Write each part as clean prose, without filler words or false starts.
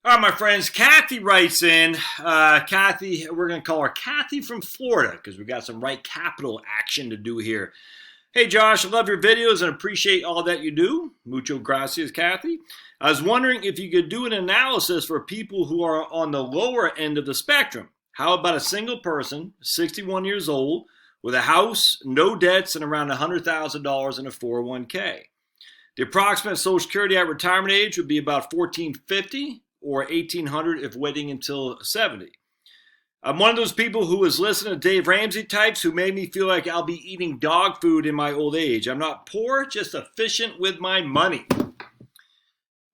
All right, my friends, Kathy writes in. Kathy, we're going to call her Kathy from Florida because we got some right capital action to do here. Hey, Josh, I love your videos and appreciate all that you do. Mucho gracias, Kathy. I was wondering if you could do an analysis for people who are on the lower end of the spectrum. How about a single person, 61 years old, with a house, no debts, and around $100,000 in a 401k? The approximate Social Security at retirement age would be about $1,450 or $1,800 if waiting until 70. I'm one of those people who is listening to Dave Ramsey types who made me feel like I'll be eating dog food in my old age. I'm not poor, just efficient with my money.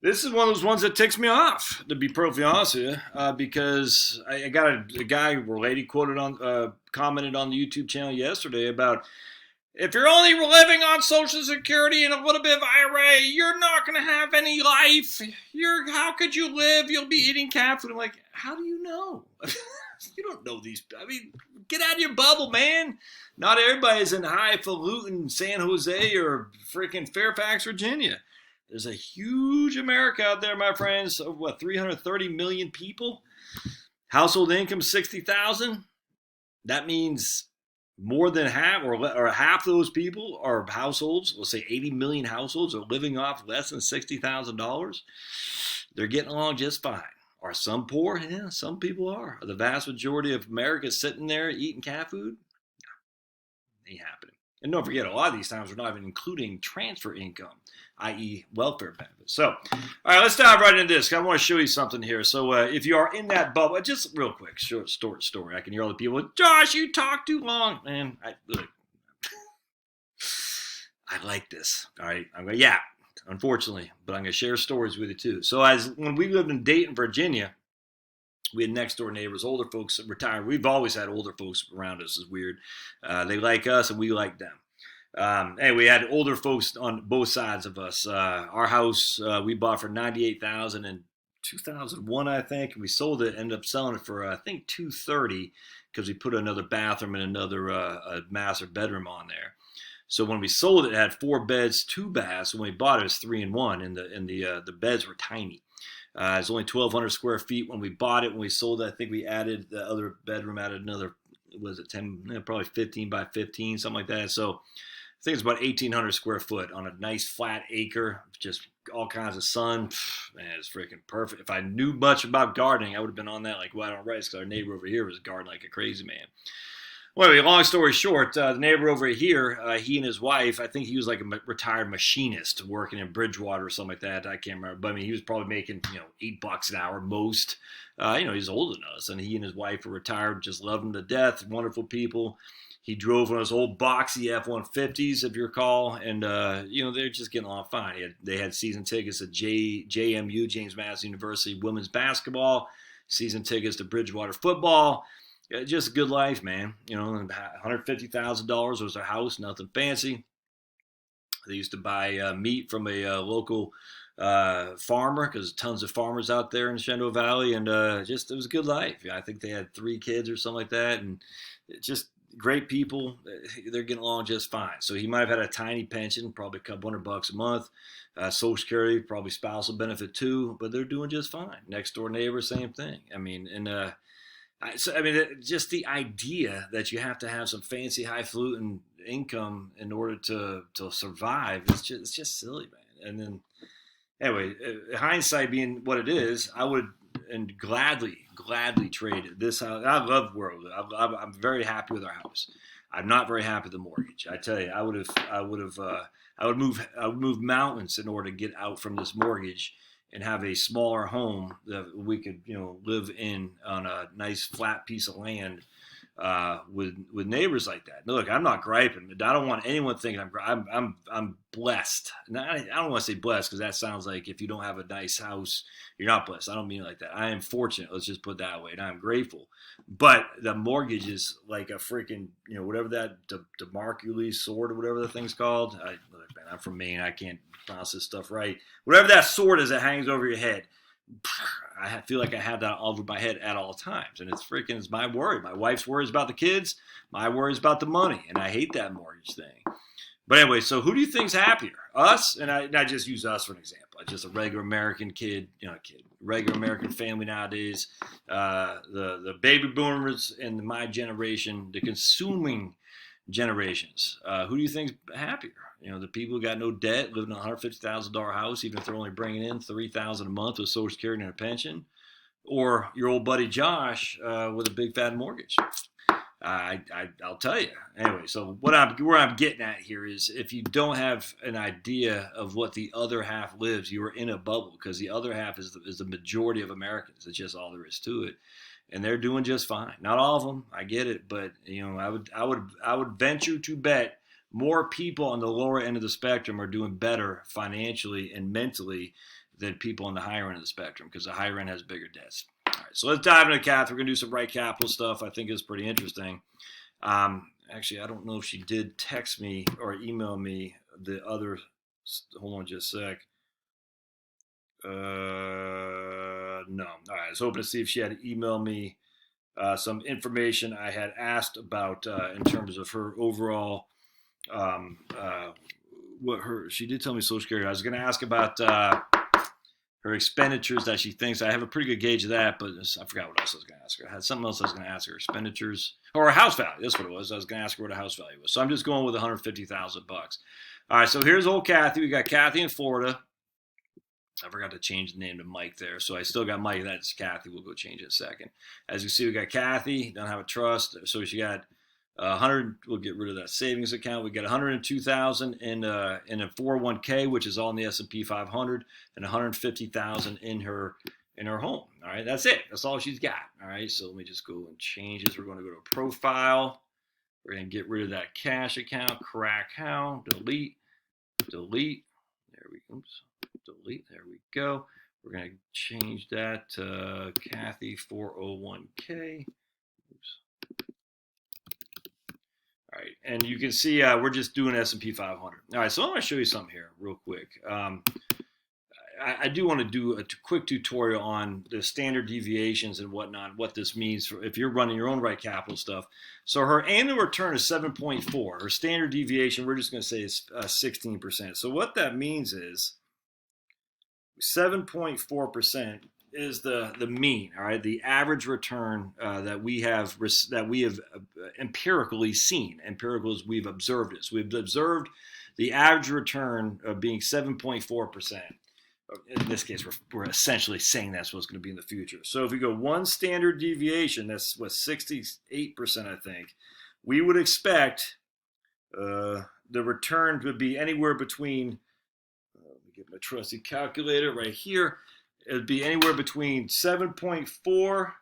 This is one of those ones that ticks me off, to be perfectly honest with you, because I got a guy or lady commented on the YouTube channel yesterday about, if you're only living on Social Security and a little bit of IRA, you're not going to have any life. How could you live? You'll be eating cat food. I'm like, how do you know? You don't know these. I mean, get out of your bubble, man. Not everybody's in highfalutin San Jose or freaking Fairfax, Virginia. There's a huge America out there, my friends. Of what, 330 million people? Household income, 60,000. That means more than half, or half of those people are households. Let's say 80 million households are living off less than $60,000. They're getting along just fine. Are some poor? Yeah, some people are. The vast majority of America is sitting there eating cat food? No, ain't happening. And don't forget, a lot of these times we're not even including transfer income, i.e. welfare benefits. So, all right, let's dive right into this. I want to show you something here. So if you are in that bubble, just real quick, short story. I can hear all the people, Josh, you talk too long. Man, look, I like this. All right, I'm going to yap. Unfortunately, but I'm going to share stories with you too. So when we lived in Dayton, Virginia, we had next door neighbors, older folks retired. We've always had older folks around us. It's weird. They like us and we like them. Hey, we had older folks on both sides of us. Our house we bought for $98,000 in 2001, I think. We sold it, ended up selling it for I think $230 because we put another bathroom and another master bedroom on there. So when we sold it, it had 4 beds, 2 baths. When we bought it, it was 3 and 1, and the beds were tiny. It was only 1,200 square feet when we bought it. When we sold it, I think we added the other bedroom, added another, was it 10, probably 15 by 15, something like that. So I think it's about 1,800 square foot on a nice flat acre, just all kinds of sun. Man, it's freaking perfect. If I knew much about gardening, I would have been on that like white on rice, because our neighbor over here was gardening like a crazy man. Well, anyway, long story short, the neighbor over here, he and his wife, I think he was like a retired machinist working in Bridgewater or something like that. I can't remember. But I mean, he was probably making, $8 an hour most. He's older than us. And he and his wife were retired, just loved him to death. Wonderful people. He drove one of those old boxy F-150s, if you recall. And, they're just getting along fine. They had season tickets at JMU, James Madison University, women's basketball, season tickets to Bridgewater football. Just a good life, man. $150,000 was their house, nothing fancy. They used to buy meat from a local farmer, because tons of farmers out there in the Shenandoah Valley, and it was a good life. I think they had 3 kids or something like that, and just great people. They're getting along just fine. So he might have had a tiny pension, probably a couple $100 a month. Social Security, probably spousal benefit too, but they're doing just fine. Next door neighbor, same thing. Just the idea that you have to have some fancy highfalutin income in order to survive, it's just silly, man. And then, anyway, hindsight being what it is, I would gladly trade this house. I love where we live. I'm very happy with our house. I'm not very happy with the mortgage. I tell you, I would move mountains in order to get out from this mortgage and have a smaller home that we could, live in on a nice flat piece of land with neighbors like that. Now, look, I'm not griping. I don't want anyone thinking I'm blessed. And I don't want to say blessed, because that sounds like if you don't have a nice house, you're not blessed. I don't mean it like that. I am fortunate. Let's just put it that way. And I'm grateful. But the mortgage is like a freaking, whatever that DeMarcules sword or whatever the thing's called. Look, man, I'm from Maine. I can't pronounce this stuff right. Whatever that sword is that hangs over your head, I feel like I have that over my head at all times. And it's my worry. My wife's worries about the kids. My worries about the money. And I hate that mortgage thing. But anyway, so who do you think's happier? Us? And I just use us for an example. just a regular American kid, regular American family nowadays. The baby boomers and my generation, the consuming generations. Who do you think's happier? The people who got no debt, living in a $150,000 house, even if they're only bringing in $3,000 a month with Social Security and a pension, or your old buddy Josh with a big fat mortgage. I'll tell you. Anyway, so where I'm getting at here is, if you don't have an idea of what the other half lives, you are in a bubble, because the other half is the majority of Americans. It's just all there is to it, and they're doing just fine. Not all of them, I get it, but I would venture to bet more people on the lower end of the spectrum are doing better financially and mentally than people on the higher end of the spectrum, because the higher end has bigger debts. All right, so let's dive into Kath. We're going to do some Right Capital stuff. I think it's pretty interesting. Actually, I don't know if she did text me or email me the other. Hold on just a sec. No. All right, I was hoping to see if she had emailed me some information I had asked about in terms of her overall. She did tell me Social Security. I was going to ask about her expenditures that she thinks. I have a pretty good gauge of that, but I forgot what else I was going to ask her. I had something else I was going to ask her. Expenditures or her house value. That's what it was. I was going to ask her what her house value was. So I'm just going with $150,000. All right. So here's old Kathy. We got Kathy in Florida. I forgot to change the name to Mike there. So I still got Mike. That's Kathy. We'll go change it in a second. As you see, we got Kathy. Don't have a trust. So she got 100. We'll get rid of that savings account. We got 102,000 in a 401k, which is all in the S&P 500, and 150,000 in her home. All right, that's it. That's all she's got. All right, so let me just go and change this. We're going to go to profile. We're going to get rid of that cash account. Crack how? Delete. There we go. Oops. Delete. There we go. We're going to change that to Kathy 401k. Oops. All right, and you can see we're just doing S&P 500. All right, so I'm going to show you something here real quick. I do want to do a quick tutorial on the standard deviations and whatnot, what this means for if you're running your own Right Capital stuff. So her annual return is 7.4. Her standard deviation, we're just going to say, is 16%. So what that means is 7.4% is the mean, all right, the average return that we have empirically seen. Empirical is we've observed it. So we've observed the average return of being 7.4%. In this case, we're essentially saying that's what's going to be in the future. So if we go one standard deviation, that's what 68%, I think. We would expect the return to be anywhere between. Let me get my trusty calculator right here. It would be anywhere between 7.4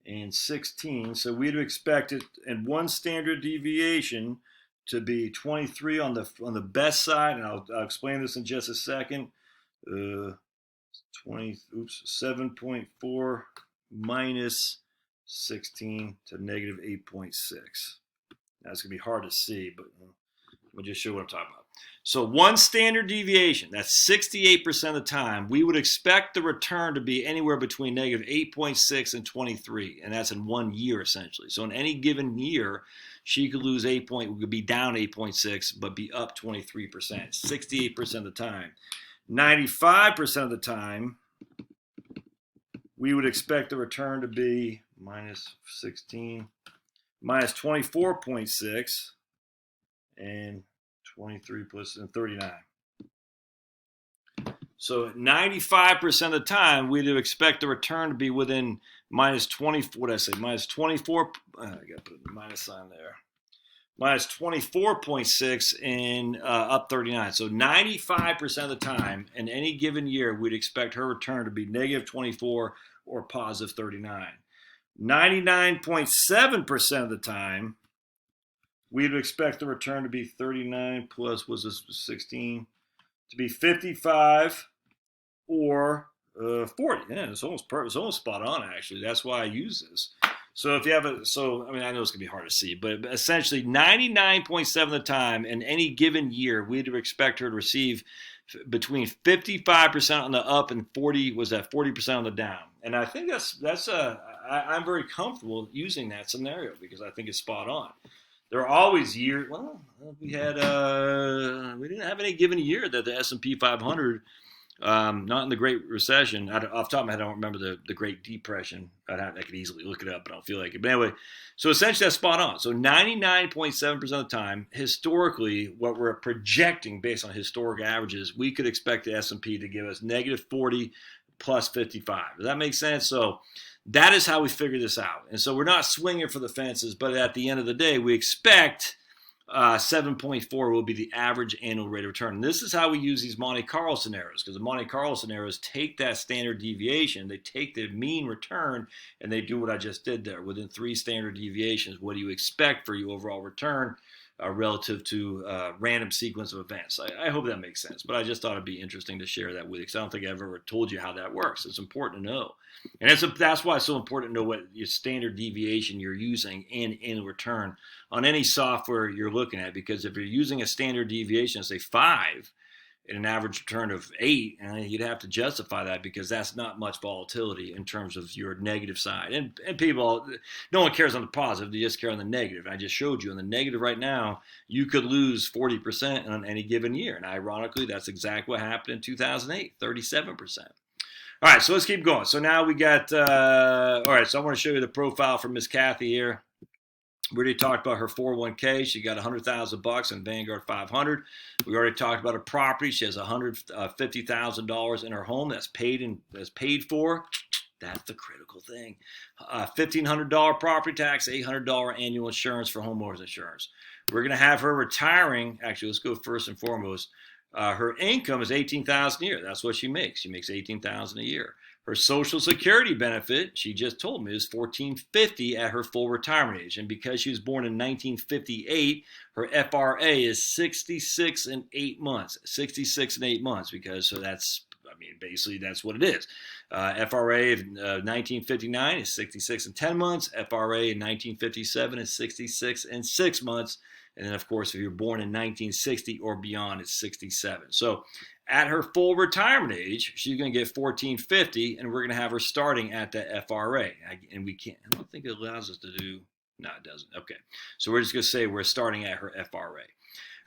and 16. So we'd expect it in one standard deviation to be 23 on the best side, and I'll explain this in just a second. 7.4 minus 16 to negative 8.6. Now it's gonna be hard to see, but let me just show what I'm talking about. So one standard deviation, that's 68% of the time, we would expect the return to be anywhere between negative 8.6 and 23, and that's in 1 year essentially. So in any given year, she could lose could be down 8.6, but be up 23%, 68% of the time. 95% of the time, we would expect the return to be minus 16, minus 24.6, and 23 plus and 39. So 95% of the time, we'd expect the return to be within minus 20. What did I say? Minus 24. I got to put a minus sign there. Minus 24.6 and up 39. So 95% of the time, in any given year, we'd expect her return to be negative 24 or positive 39. 99.7% of the time, we'd expect the return to be 39 plus, was this 16, to be 55 or 40. Yeah, it's almost perfect. It's almost spot on, actually. That's why I use this. So if you have I know it's going to be hard to see, but essentially 99.7% of the time in any given year, we'd expect her to receive between 55% on the up and 40% on the down. And I think I'm very comfortable using that scenario because I think it's spot on. There are always years. Well, we didn't have any given year that the S&P 500, not in the Great Recession. Off the top of my head, I don't remember the Great Depression. I could easily look it up, but I don't feel like it. But anyway, so essentially that's spot on. So 99.7% of the time, historically, what we're projecting based on historic averages, we could expect the S&P to give us negative 40 plus 55. Does that make sense? So that is how we figure this out. And so we're not swinging for the fences, but at the end of the day, we expect 7.4 will be the average annual rate of return. And this is how we use these Monte Carlo scenarios, because the Monte Carlo scenarios take that standard deviation, they take the mean return, and they do what I just did there. Within 3 standard deviations, what do you expect for your overall return relative to random sequence of events? I hope that makes sense, but I just thought it'd be interesting to share that with you, because I don't think I've ever told you how that works. It's important to know. And that's why it's so important to know what your standard deviation you're using in return on any software you're looking at, because if you're using a standard deviation, say 5, and an average return of 8, and you'd have to justify that, because that's not much volatility in terms of your negative side. And people, no one cares on the positive, they just care on the negative. I just showed you on the negative right now, you could lose 40% on any given year. And ironically, that's exactly what happened in 2008, 37%. All right, so let's keep going. So now we got, all right, so I want to show you the profile for Miss Kathy here. We already talked about her 401k. She got $100,000 in Vanguard 500. We already talked about her property. She has $150,000 in her home that's paid for. That's the critical thing. $1,500 property tax, $800 annual insurance for homeowners insurance. We're going to have her retiring. Actually, let's go first and foremost. Her income is $18,000 a year. That's what she makes. She makes $18,000 a year. Her Social Security benefit, she just told me, is $1,450 at her full retirement age. And because she was born in 1958, her FRA is 66 and 8 months. 66 and 8 months, because so that's, I mean, basically that's what it is. FRA of 1959 is 66 and 10 months. FRA in 1957 is 66 and 6 months. And then, of course, if you're born in 1960 or beyond, it's 67. So at her full retirement age, she's going to get $1,450, and we're going to have her starting at the FRA. And we can't, I don't think it allows us to do, no, it doesn't. Okay. So we're just going to say we're starting at her FRA.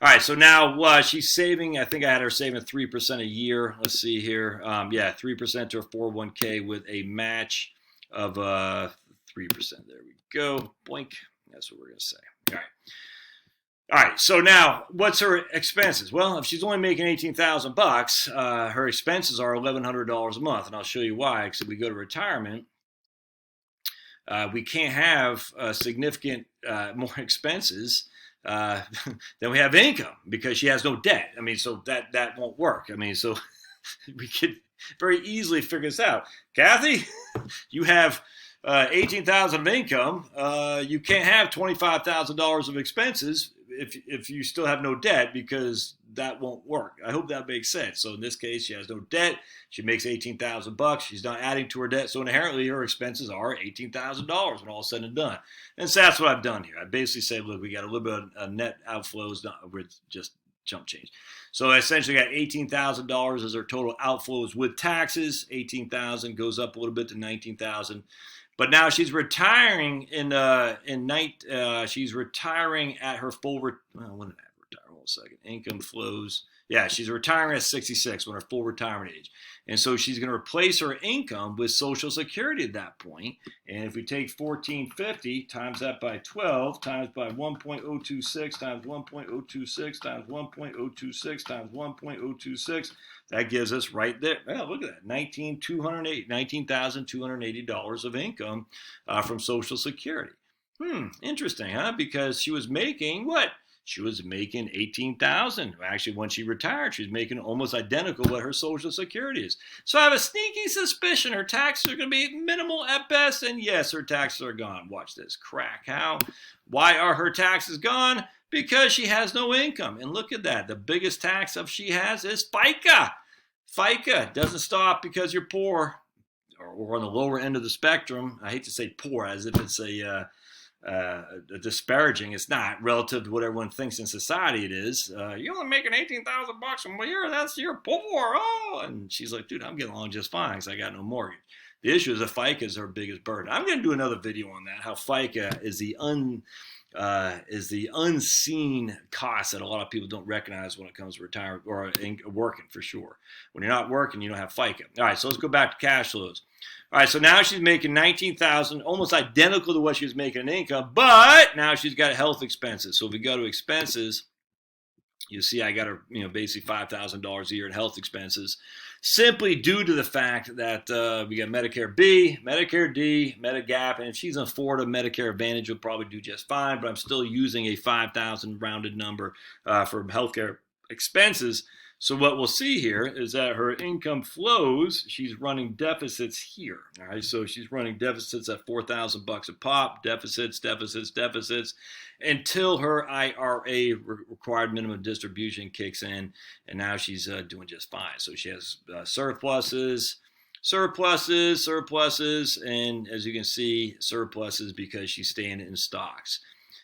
All right, so now she's saving, I think I had her saving 3% a year. Let's see here. 3% to her 401k with a match of 3%. There we go. Boink. That's what we're going to say. All right. All right, so now what's her expenses? Well, if she's only making $18,000, her expenses are $1,100 a month, and I'll show you why. Because if we go to retirement, we can't have significant more expenses than we have income, because she has no debt. I mean, so that won't work. I mean, so we could very easily figure this out. Kathy, you have $18,000 of income. You can't have $25,000 of expenses if you still have no debt, because that won't work. I hope that makes sense. So in this case, she has no debt. She makes $18,000. She's not adding to her debt. So inherently, her expenses are $18,000 when all is said and done. And so that's what I've done here. I basically say, look, we got a little bit of net outflows with just chump change. So I essentially got $18,000 as her total outflows with taxes. $18,000 goes up a little bit to $19,000. But now she's retiring she's retiring at her full. When did I retire? Hold a second. Income flows. Yeah, she's retiring at 66 when her full retirement age, and so she's going to replace her income with Social Security at that point. And if we take 1,450 times that by 12 times by 1.026 times 1.026 times 1.026 times 1.026. That gives us right there. Well, look at that, $19,280 of income from Social Security. Interesting, huh? Because she was making what? She was making $18,000. Actually, when she retired, she was making almost identical what her Social Security is. So I have a sneaky suspicion her taxes are going to be minimal at best. And yes, her taxes are gone. Watch this. Crack. How? Why are her taxes gone? Because she has no income. And look at that. The biggest tax she has is FICA. FICA doesn't stop because you're poor or on the lower end of the spectrum. I hate to say poor as if it's a disparaging. It's not relative to what everyone thinks in society it is. You're only making $18,000 a year. You're poor. Oh, and she's like, dude, I'm getting along just fine because I got no mortgage. The issue is that FICA is her biggest burden. I'm going to do another video on that, how FICA is the is the unseen cost that a lot of people don't recognize when it comes to retirement or working for sure. When you're not working, you don't have FICA. All right, so let's go back to cash flows. All right, so now she's making $19,000, almost identical to what she was making in income, but now she's got health expenses. So if we go to expenses, you see I got her, basically $5,000 a year in health expenses, simply due to the fact that we got Medicare B, Medicare D, Medigap, and if she's on Florida, Medicare Advantage will probably do just fine, but I'm still using a 5,000 rounded number for healthcare expenses. So what we'll see here is that her income flows, she's running deficits here. All right, so she's running deficits at $4,000 a pop, deficits, until her IRA required minimum distribution kicks in, and now she's doing just fine. So she has surpluses, and as you can see, surpluses because she's staying in stocks.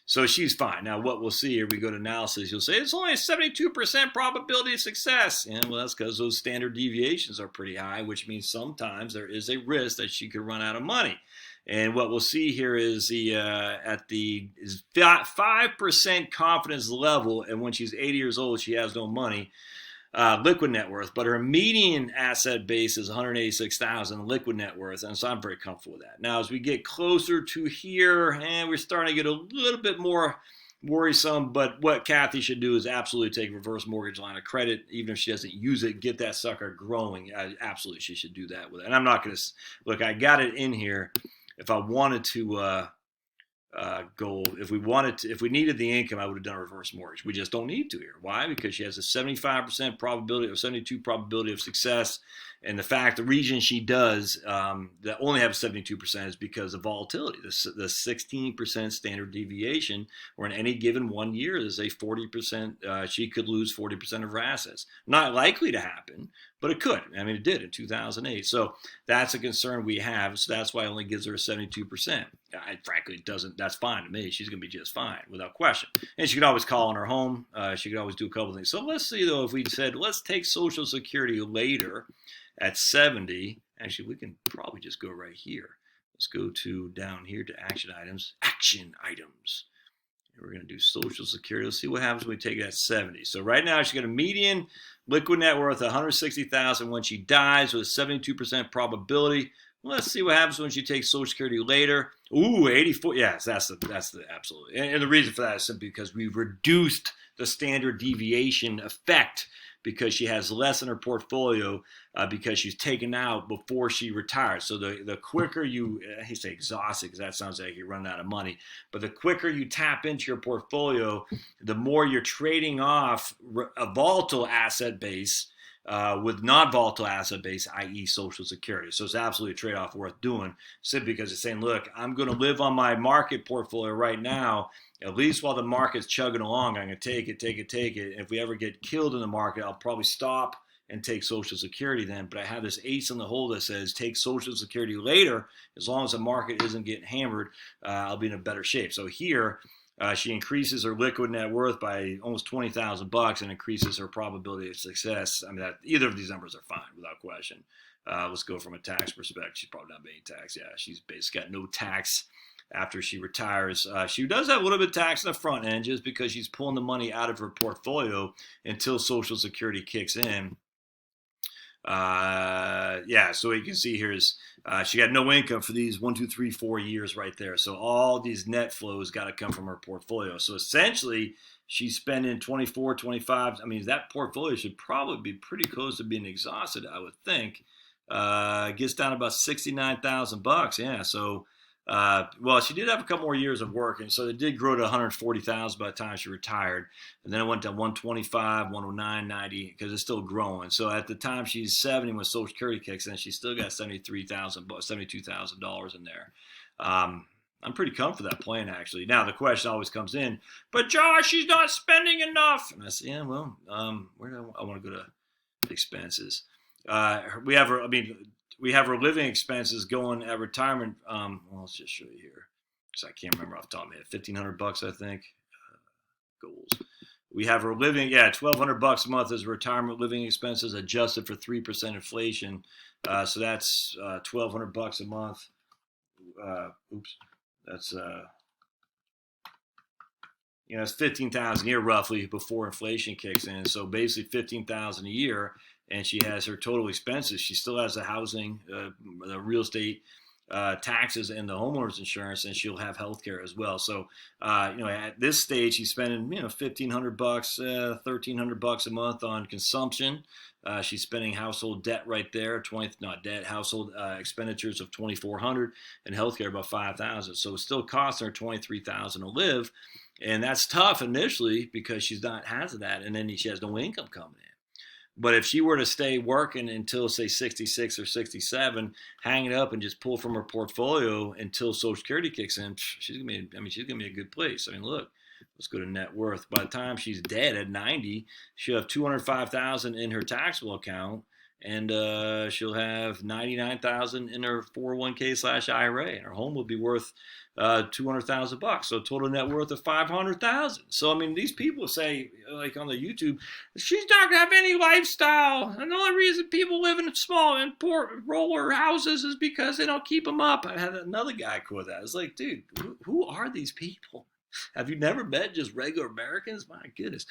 So she's fine. Now, what we'll see here, we go to analysis, you'll say it's only a 72% probability of success. And well, that's because those standard deviations are pretty high, which means sometimes there is a risk that she could run out of money. And what we'll see here is at the 5% confidence level, and when she's 80 years old, she has no money. Liquid net worth, but her median asset base is 186,000 liquid net worth, and so I'm very comfortable with that. Now, as we get closer to here, and we're starting to get a little bit more worrisome, but what Kathy should do is absolutely take a reverse mortgage line of credit, even if she doesn't use it, get that sucker growing. Absolutely, she should do that with it. And I'm not going to look. I got it in here. If I wanted to if we needed the income, I would have done a reverse mortgage. We just don't need to here. Why? Because she has a 75% probability or 72 probability of success. And the reason she does that only have 72% is because of volatility. The 16% standard deviation, or in any given 1 year, there's a 40%, she could lose 40% of her assets. Not likely to happen, but it could. I mean, it did in 2008. So that's a concern we have. So that's why it only gives her a 72%. Frankly, it doesn't. That's fine to me. She's going to be just fine without question. And she could always call on her home. She could always do a couple of things. So let's see, though, if we said, let's take Social Security later at 70. Actually, we can probably just go right here. Let's go to down here to action items. Action items. And we're going to do Social Security. Let's see what happens when we take it at 70. So right now, she's got a median liquid net worth of $160,000 when she dies with a 72% probability. Let's see what happens when she takes Social Security later. Ooh, 84. Yes, that's the absolute. And the reason for that is simply because we've reduced the standard deviation effect because she has less in her portfolio because she's taken out before she retires. So the quicker you, I hate to say exhausted because that sounds like you're running out of money, but the quicker you tap into your portfolio, the more you're trading off a volatile asset base with non-volatile asset base, i.e. Social Security. So it's absolutely a trade-off worth doing, simply because it's saying, look, I'm going to live on my market portfolio right now, at least while the market's chugging along. I'm going to take it. If we ever get killed in the market, I'll probably stop and take Social Security then. But I have this ace in the hole that says take Social Security later. As long as the market isn't getting hammered, I'll be in a better shape. So here, she increases her liquid net worth by almost $20,000 and increases her probability of success. I mean, either of these numbers are fine without question. Let's go from a tax perspective. She's probably not paying tax. Yeah, she's basically got no tax after she retires. She does have a little bit of tax in the front end just because she's pulling the money out of her portfolio until Social Security kicks in. So what you can see here is she got no income for these 1, 2, 3, 4 years right there. So all these net flows got to come from her portfolio. So essentially, she's spending 24, 25. I mean, that portfolio should probably be pretty close to being exhausted, I would think. Gets down to about $69,000. Yeah, so she did have a couple more years of work, and so it did grow to $140,000 by the time she retired, and then it went to 125, 109, 90 because it's still growing. So at the time she's 70 when Social Security kicks in, she's still got $72,000 in there. I'm pretty comfortable with that plan, actually. Now the question always comes in, but Josh, she's not spending enough. And I say, yeah, well, where do I want to go to expenses? We have her living expenses going at retirement. Let's just show you here because I can't remember off the top of my head. $1,500, I think. Goals. We have her living, $1,200 a month as retirement living expenses adjusted for 3% inflation. So that's $1,200 a month. That's it's 15,000 a year roughly before inflation kicks in. So basically 15,000 a year, and she has her total expenses. She still has the housing, the real estate, taxes, and the homeowners insurance, and she'll have health care as well. So at this stage, she's spending $1,500, $1,300 a month on consumption. She's spending household debt right there, household expenditures of $2,400, and healthcare about $5,000. So it still costing her $23,000 to live, and that's tough initially because she's not has that, and then she has no income coming in. But if she were to stay working until, say, 66 or 67, hang it up and just pull from her portfolio until Social Security kicks in, she's gonna be in a good place. I mean, look, let's go to net worth. By the time she's dead at 90, she'll have $205,000 in her taxable account, and she'll have $99,000 in her 401k/IRA, and her home will be worth $200,000. So total net worth of $500,000. So I mean, these people say, like on the YouTube, she's not gonna have any lifestyle, and the only reason people live in small and poor roller houses is because they don't keep them up. I had another guy quote that. It's like, dude, who are these people? Have you never met just regular Americans? My goodness.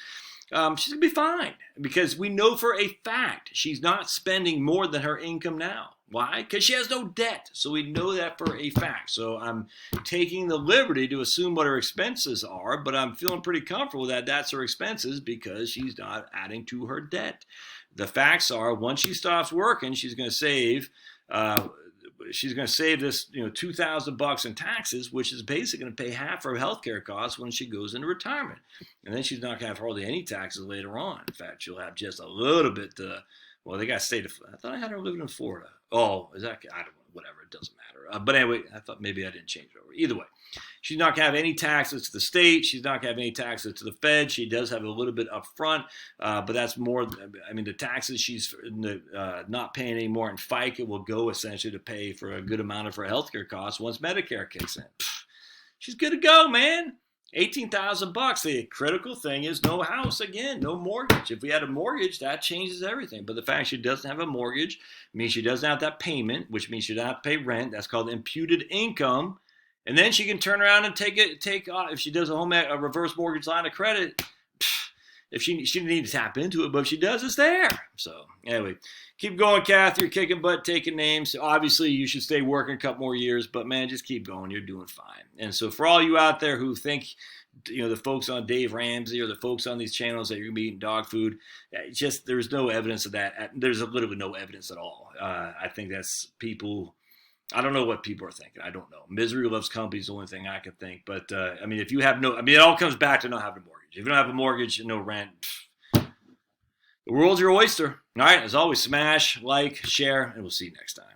She's going to be fine because we know for a fact she's not spending more than her income now. Why? Because she has no debt. So we know that for a fact. So I'm taking the liberty to assume what her expenses are, but I'm feeling pretty comfortable that that's her expenses because she's not adding to her debt. The facts are once she stops working, she's going to save this, $2,000 in taxes, which is basically going to pay half her healthcare costs when she goes into retirement. And then she's not going to have hardly any taxes later on. In fact, she'll have just a little bit. They got state of. I thought I had her living in Florida. Oh, is that? I don't know. Whatever. It doesn't matter. But anyway, I thought maybe I didn't change it over. Either way, she's not going to have any taxes to the state. She's not going to have any taxes to the Fed. She does have a little bit up front, but that's more. I mean, the taxes she's not paying anymore in FICA will go essentially to pay for a good amount of her healthcare costs once Medicare kicks in. She's good to go, man. $18,000. The critical thing is no house again, no mortgage. If we had a mortgage, that changes everything. But the fact she doesn't have a mortgage means she doesn't have that payment, which means she doesn't have to pay rent. That's called imputed income. And then she can turn around and take if she does a reverse mortgage line of credit. If she didn't need to tap into it, but if she does, it's there. So anyway, keep going, Kath. You're kicking butt, taking names. Obviously, you should stay working a couple more years, but man, just keep going. You're doing fine. And so for all you out there who think, the folks on Dave Ramsey or the folks on these channels that you're gonna be eating dog food, there's no evidence of that. There's literally no evidence at all. I think that's people. I don't know what people are thinking. I don't know. Misery loves company is the only thing I can think. But if you have it all comes back to not having a mortgage. If you don't have a mortgage, no rent, the world's your oyster. All right. As always, smash, like, share, and we'll see you next time.